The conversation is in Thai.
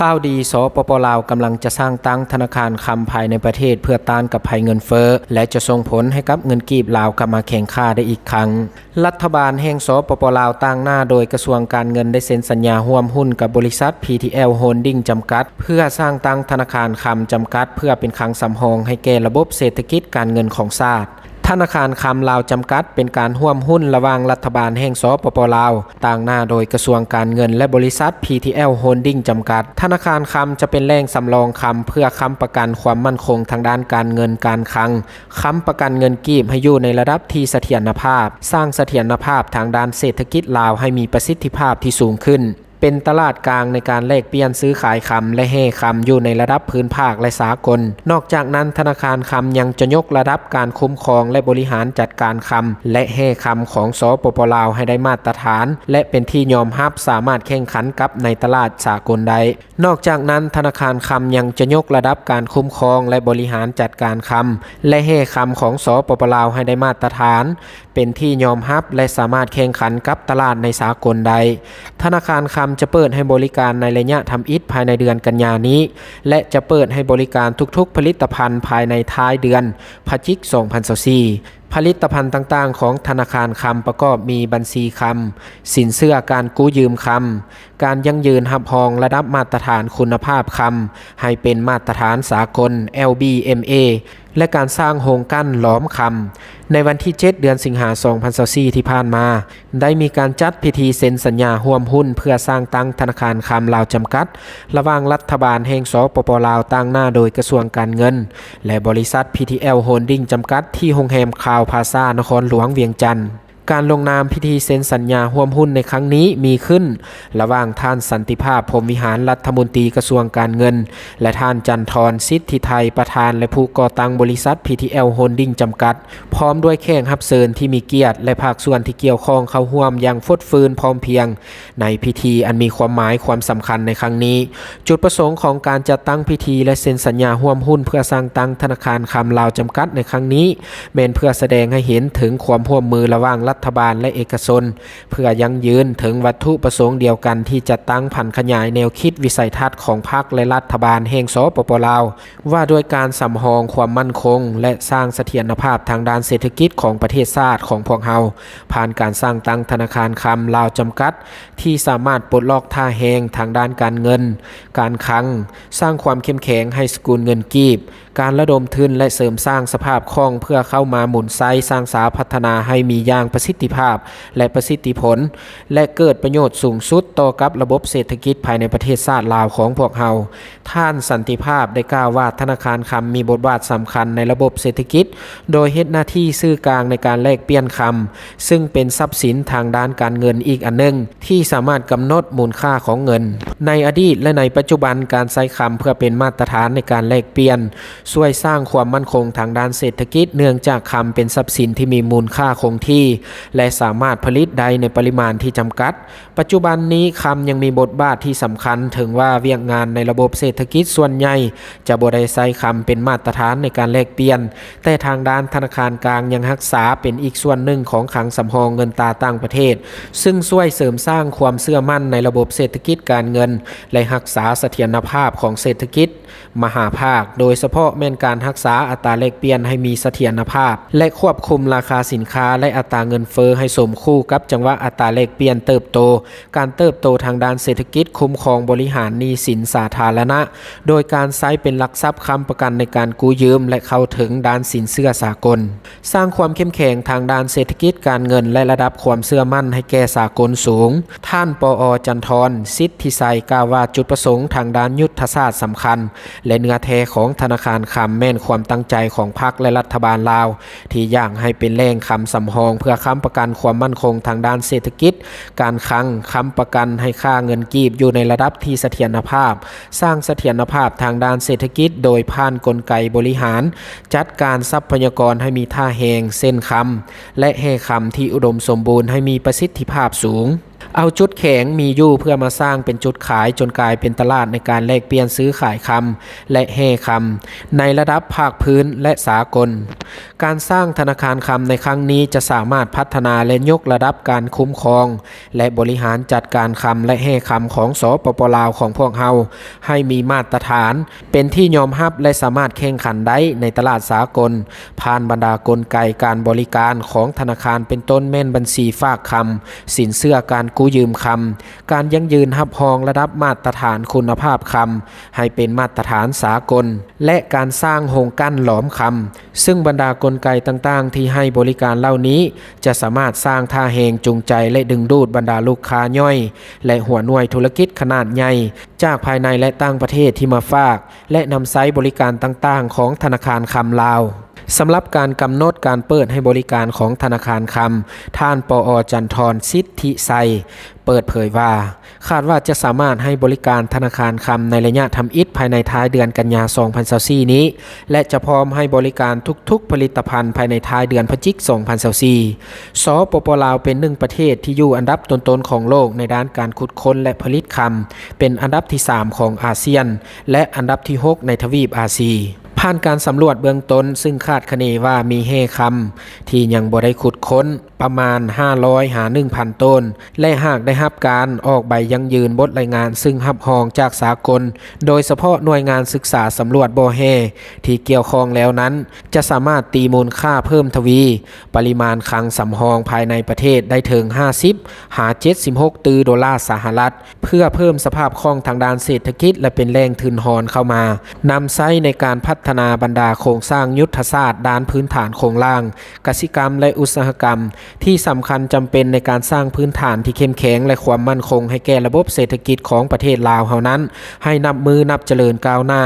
ข่าวดีสปป.ลาวกำลังจะสร้างตั้งธนาคารคำภายในประเทศเพื่อต้านกับภัยเงินเฟ้อและจะส่งผลให้กับเงินกีบลาวกลับมาแข็งค่าได้อีกครั้งรัฐบาลแห่งสปป.ลาวตั้งหน้าโดยกระทรวงการเงินได้เซ็นสัญญาร่วมหุ้นกับบริษัท PTL Holding จำกัดเพื่อสร้างตั้งธนาคารคำจำกัดเพื่อเป็นคลังสำรองให้แก่ระบบเศรษฐกิจการเงินของชาติธนาคารคำลาวจำกัดเป็นการร่วมหุ้นระหว่างรัฐบาลแห่งสปป.ลาวต่างหน้าโดยกระทรวงการเงินและบริษัท PTL Holding จำกัดธนาคารคำจะเป็นแหล่งสำรองคำเพื่อค้ำประกันความมั่นคงทางด้านการเงินการคลังค้ำประกันเงินกีบให้อยู่ในระดับที่เสถียรภาพสร้างเสถียรภาพทางด้านเศรษฐกิจลาวให้มีประสิทธิภาพที่สูงขึ้นเป็นตลาดกลางในการแลกเปลี่ยนซื้อขายคำและแห่คำอยู่ในระดับพื้นภาคและสากลนอกจากนั้นธนาคารคำยังจะยกระดับการคุ้มครองและบริหารจัดการคำและแห่คำของสปป.ลาวให้ได้มาตรฐานและเป็นที่ยอมรับสามารถแข่งขันกับในตลาดสากลได้นอกจากนั้นธนาคารคำยังจะยกระดับการคุ้มครองและบริหารจัดการคำและแห่คำของสปป.ลาวให้ได้มาตรฐานเป็นที่ยอมรับและสามารถแข่งขันกับตลาดในสากลได้ธนาคารคำจะเปิดให้บริการในระยะทำอิฐภายในเดือนกันยายนนี้และจะเปิดให้บริการทุกๆผลิตภัณฑ์ภายในท้ายเดือนพฤศจิกายน 2024ผลิตภัณฑ์ต่างๆของธนาคารคำประกอบมีบัญชีคำสินเชื่อการกู้ยืมคำการยั่งยืนรับรองระดับมาตรฐานคุณภาพคำให้เป็นมาตรฐานสากล LBMA และการสร้างโฮงกั้นหลอมคำในวันที่ 7 เดือนสิงหาคม 2024ที่ผ่านมาได้มีการจัดพิธีเซ็นสัญญาร่วมหุ้นเพื่อสร้างตั้งธนาคารคำลาวจำกัดระหว่างรัฐบาลแห่งสปป.ลาวตั้งหน้าโดยกระทรวงการเงินและบริษัท PTL Holding จำกัดที่โรงแรมคาวพาซานครหลวงเวียงจันทร์การลงนามพิธีเซ็นสัญญาร่วมหุ้นในครั้งนี้มีขึ้นระหว่างท่านสันติภาพพรหมวิหารรัฐมนตรีกระทรวงการเงินและท่านจันทรสิทธิไทยประธานและผู้ก่อตั้งบริษัท PTL Holding จำกัดพร้อมด้วยแขกรับเชิญที่มีเกียรติและภาคส่วนที่เกี่ยวข้องเข้าร่วมอย่างฟดฟื้นพร้อมเพรียงในพิธีอันมีความหมายความสำคัญในครั้งนี้จุดประสงค์ของการจัดตั้งพิธีและเซ็นสัญญาร่วมหุ้นเพื่อสร้างตั้งธนาคารคำลาวจำกัดในครั้งนี้เป็นเพื่อแสดงให้เห็นถึงความร่วมมือระหว่างรัฐบาลและเอกชนเพื่อยั่งยืนถึงวัตถุประสงค์เดียวกันที่จะตั้งผันขยายแนวคิดวิสัยทัศน์ของพรรคและรัฐบาลแห่งสปป.ลาวว่าด้วยการสำรองความมั่นคงและสร้างเสถียรภาพทางด้านเศรษฐกิจของประเทศชาติของพวกเราผ่านการสร้างตั้งธนาคารคำลาวจำกัดที่สามารถปลดล็อกท่าแหงทางด้านการเงินการคลังสร้างความเข้มแข็งให้สกุลเงินกีบการระดมทุนและเสริมสร้างสภาพคล่องเพื่อเข้ามาหมุนไซสร้างสาพัฒนาให้มีอย่างประสิทธิภาพและประสิทธิผลและเกิดประโยชน์สูงสุดต่อกับระบบเศรษฐกิจภายในประเทศชาติลาวของพวกเราท่านสันติภาพได้กล่าวว่าธนาคารคำมีบทบาทสำคัญในระบบเศรษฐกิจโดยเฮ็ดหน้าที่สื่อกลางในการแลกเปลี่ยนคำซึ่งเป็นทรัพย์สินทางด้านการเงินอีกอันหนึ่งที่สามารถกำหนดมูลค่าของเงินในอดีตและในปัจจุบันการใช้คำเพื่อเป็นมาตรฐานในการแลกเปลี่ยนช่วยสร้างความมั่นคงทางด้านเศรษฐกิจเนื่องจากคำเป็นทรัพย์สินที่มีมูลค่าคงที่และสามารถผลิตได้ในปริมาณที่จำกัดปัจจุบันนี้คำยังมีบทบาทที่สำคัญถึงว่าเวียกงานในระบบเศรษฐกิจส่วนใหญ่จะบ่ได้ใช้คำเป็นมาตรฐานในการแลกเปลี่ยนแต่ทางด้านธนาคารกลางยังรักษาเป็นอีกส่วนหนึ่งของคลังสำรองเงินตราต่างประเทศซึ่งช่วยเสริมสร้างความเชื่อมั่นในระบบเศรษฐกิจการเงินและรักษาเสถียรภาพของเศรษฐกิจมหาภาคโดยเฉพาะแม่นการรักษาอัตราแลกเปลี่ยนให้มีเสถียรภาพและควบคุมราคาสินค้าและอัตราเงินเฟ้อให้สมคู่กับจังหวะอัตราแลกเปลี่ยนเติบโตการเติบโตทางด้านเศรษฐกิจคุ้มครองบริหารหนี้สินสาธารณะโดยการใช้เป็นหลักทรัพย์ค้ำประกันในการกู้ยืมและเข้าถึงด้านสินเชื่อสากลสร้างความเข้มแข็งทางด้านเศรษฐกิจการเงินและระดับความเชื่อมั่นให้แก่สากลสูงท่านปอ.จันทรสิทธิไสยกล่าวว่าจุดประสงค์ทางด้านยุทธศาสตร์สำคัญและเนื้อแท้ของธนาคารคำแม่นความตั้งใจของพรรคและรัฐบาลลาวที่อยากให้เป็นแหล่งคำสำรองเพื่อค้ำประกันความมั่นคงทางด้านเศรษฐกิจการคลังค้ำประกันให้ค่าเงินกีบอยู่ในระดับที่เสถียรภาพสร้างเสถียรภาพทางด้านเศรษฐกิจโดยผ่านกลไกบริหารจัดการทรัพยากรให้มีท่าแหงเส้นคำและแห่คำที่อุดมสมบูรณ์ให้มีประสิทธิภาพสูง เอาจุดแข็งมีอยู่เพื่อมาสร้างเป็นจุดขายจนกลายเป็นตลาดในการแลกเปลี่ยนซื้อขายคำและแห่คำในระดับภาคพื้นและสากลการสร้างธนาคารคำในครั้งนี้จะสามารถพัฒนาและยกระดับการคุ้มครองและบริหารจัดการคำและแห่คำของสปป.ลาวของพวกเราให้มีมาตรฐานเป็นที่ยอมรับและสามารถแข่งขันได้ในตลาดสากลผ่านบรรดากลไกการบริการของธนาคารเป็นต้นแม่นบัญชีฝากคำสินเชื่อการกู้ยืมคำการยั่งยืนรับรองระดับมาตรฐานคุณภาพคำให้เป็นมาตรฐานสากลและการสร้างโฮงกั้นหลอมคำซึ่งบรรดากลไกต่างๆที่ให้บริการเหล่านี้จะสามารถสร้างท่าแหงจูงใจและดึงดูดบรรดาลูกค้าย่อยและหัวหน่วยธุรกิจขนาดใหญ่จากภายในและต่างประเทศที่มาฝากและนำใช้บริการต่างๆของธนาคารคำลาวสำหรับการกำหนดการเปิดให้บริการของธนาคารคำท่านปอ.จันทร สิทธิไซเปิดเผยว่าคาดว่าจะสามารถให้บริการธนาคารคำในระยะทำอิฐภายในท้ายเดือนกันยายน 2024 นี้และจะพร้อมให้บริการทุกๆผลิตภัณฑ์ภายในท้ายเดือนพฤศจิกายน 2024 สปป.ลาวเป็นหนึ่งประเทศที่อยู่อันดับต้นๆของโลกในด้านการขุดค้นและผลิตคำเป็นอันดับที่ 3 ของอาเซียนและอันดับที่ 6 ในทวีปอาซีผ่านการสำรวจเบื้องต้นซึ่งคาดคะเนว่ามีแห่คำที่ยังบ่ได้ขุดค้นประมาณ 500 หา 1,000 ต้นและหากได้รับการออกใบยั่งยืนบทรายงานซึ่งรับรองจากสากลโดยเฉพาะหน่วยงานศึกษาสำรวจบ่อแห่ที่เกี่ยวข้องแล้วนั้นจะสามารถตีมูลค่าเพิ่มทวีปริมาณคลังสำรองภายในประเทศได้ถึง 50 หา 76 ตรีดอลลาร์สหรัฐเพื่อเพิ่มสภาพคล่องทางด้านเศรษฐกิจและเป็นแรงทุนหอนเข้ามานำใช้ในการพัฒนาบรรดาโครงสร้างยุทธศาสตร์ด้านพื้นฐานโครงล่างกสิกรรมและอุตสาหกรรมที่สำคัญจำเป็นในการสร้างพื้นฐานที่เข้มแข็งและความมั่นคงให้แก่ระบบเศรษฐกิจของประเทศลาวเฮานั้นให้นับมือนับเจริญก้าวหน้า